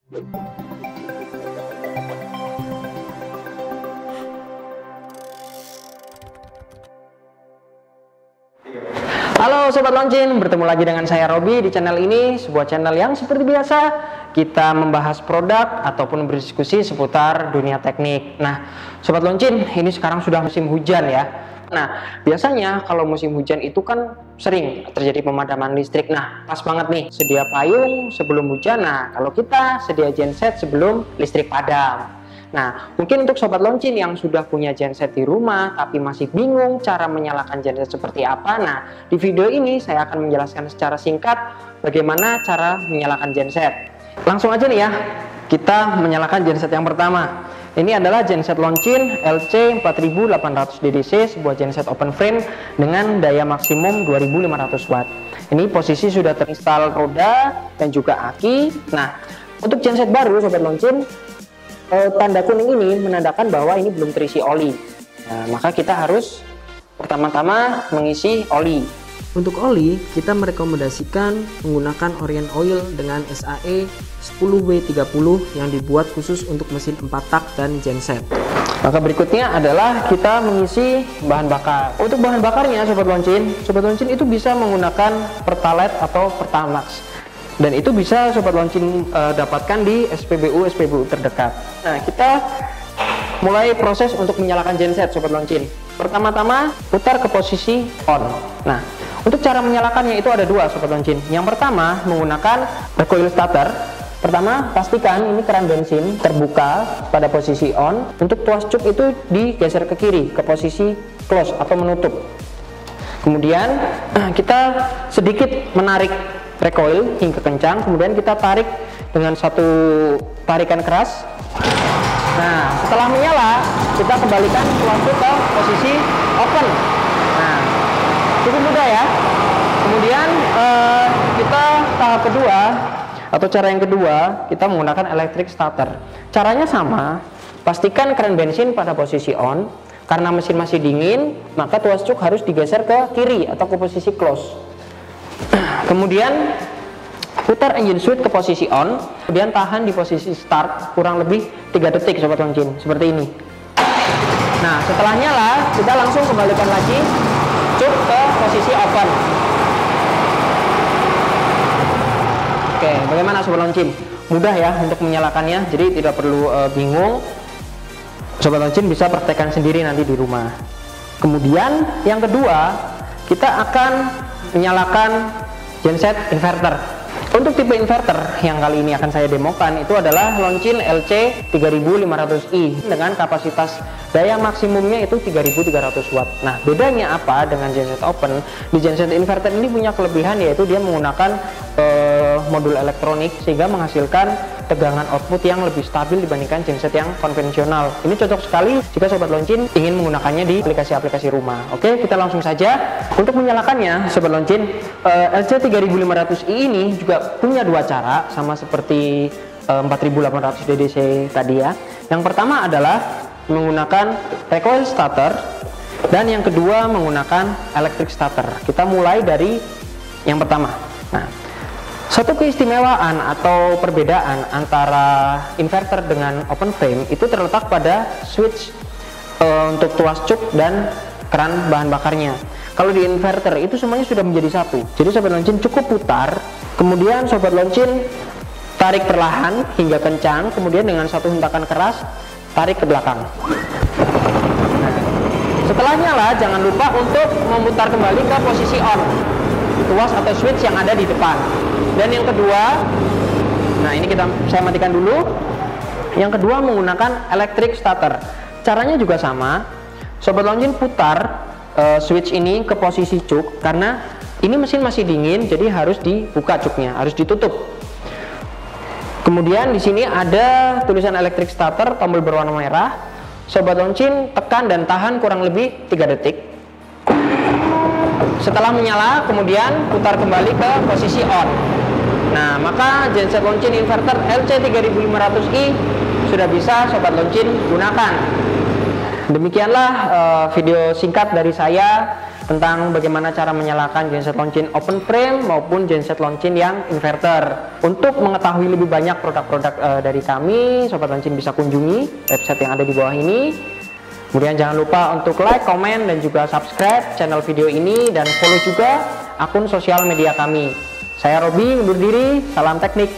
Halo Sobat Loncin, bertemu lagi dengan saya Robi di channel ini, sebuah channel yang seperti biasa kita membahas produk ataupun berdiskusi seputar dunia teknik. Nah, Sobat Loncin, ini sekarang sudah musim hujan ya. Nah, biasanya kalau musim hujan itu kan sering terjadi pemadaman listrik. Nah, pas banget nih, sedia payung sebelum hujan. Nah, kalau kita sedia genset sebelum listrik padam. Nah, mungkin untuk Sobat Loncin yang sudah punya genset di rumah tapi masih bingung cara menyalakan genset seperti apa. Nah, di video ini saya akan menjelaskan secara singkat bagaimana cara menyalakan genset. Langsung aja nih ya, kita menyalakan genset yang pertama. Ini adalah genset Loncin LC4800 DDC, sebuah genset open frame dengan daya maksimum 2500 watt. Ini posisi sudah terinstall roda dan juga aki. Nah, untuk genset baru Sobat Loncin, tanda kuning ini menandakan bahwa ini belum terisi oli. Nah, maka kita harus pertama-tama mengisi oli. Untuk oli, kita merekomendasikan menggunakan Orient Oil dengan SAE 10W30 yang dibuat khusus untuk mesin 4 tak dan genset. Maka berikutnya adalah kita mengisi bahan bakar. Untuk bahan bakarnya Sobat Loncin itu bisa menggunakan Pertalite atau Pertamax. Dan itu bisa Sobat Loncin dapatkan di SPBU terdekat. Nah, kita mulai proses untuk menyalakan genset Sobat Loncin. Pertama-tama putar ke posisi on. Nah, untuk cara menyalakannya itu ada dua Sobat Loncin. Yang pertama menggunakan recoil starter. Pertama, pastikan ini keran bensin terbuka pada posisi on. Untuk tuas cuk itu digeser ke kiri ke posisi close atau menutup. Kemudian kita sedikit menarik recoil hingga kencang, kemudian kita tarik dengan satu tarikan keras. Nah, setelah menyala, kita kembalikan tuas cuk ke posisi open. Nah, cukup mudah ya. Kemudian kita tahap kedua atau cara yang kedua, kita menggunakan electric starter. Caranya sama, pastikan keran bensin pada posisi on. Karena mesin masih dingin, maka tuas cuk harus digeser ke kiri atau ke posisi close. Kemudian putar engine switch ke posisi on, kemudian tahan di posisi start kurang lebih 3 detik Sobat Loncin, seperti ini. Nah, setelah nyala, kita langsung kembalikan lagi cuk ke posisi open. Oke, bagaimana Sobat Loncin? Mudah ya untuk menyalakannya, jadi tidak perlu bingung. Sobat Loncin bisa praktekkan sendiri nanti di rumah. Kemudian yang kedua, kita akan menyalakan genset inverter. Untuk tipe inverter yang kali ini akan saya demokan itu adalah Loncin LC3500i dengan kapasitas daya maksimumnya itu 3300 watt. Nah, bedanya apa dengan genset open? Di genset inverter ini punya kelebihan yaitu dia menggunakan modul elektronik sehingga menghasilkan tegangan output yang lebih stabil dibandingkan genset yang konvensional. Ini cocok sekali jika Sobat Loncin ingin menggunakannya di aplikasi-aplikasi rumah. Oke, kita langsung saja. Untuk menyalakannya Sobat Loncin, LC3500i ini juga punya dua cara sama seperti 4800 DDC tadi ya. Yang pertama adalah menggunakan recoil starter dan yang kedua menggunakan electric starter. Kita mulai dari yang pertama. Nah, satu keistimewaan atau perbedaan antara inverter dengan open frame itu terletak pada switch untuk tuas cuk dan keran bahan bakarnya. Kalau di inverter itu semuanya sudah menjadi satu. Jadi Sobat Loncin cukup putar, kemudian Sobat Loncin tarik perlahan hingga kencang, kemudian dengan satu hentakan keras tarik ke belakang. Nah, setelah nyala jangan lupa untuk memutar kembali ke posisi on tuas atau switch yang ada di depan. Dan yang kedua, nah ini saya matikan dulu. Yang kedua menggunakan electric starter. Caranya juga sama. Sobat Loncin putar switch ini ke posisi cuk karena ini mesin masih dingin, jadi harus dibuka cuknya, harus ditutup. Kemudian di sini ada tulisan electric starter, tombol berwarna merah. Sobat Loncin tekan dan tahan kurang lebih 3 detik. Setelah menyala, kemudian putar kembali ke posisi on. Nah, maka genset Loncin inverter LC3500i sudah bisa Sobat Loncin gunakan. Demikianlah video singkat dari saya tentang bagaimana cara menyalakan genset launching open frame maupun genset launching yang inverter. Untuk mengetahui lebih banyak produk-produk dari kami, Sobat Launching bisa kunjungi website yang ada di bawah ini. Kemudian jangan lupa untuk like, komen, dan juga subscribe channel video ini, dan follow juga akun sosial media kami. Saya Robi, undur diri, salam teknik.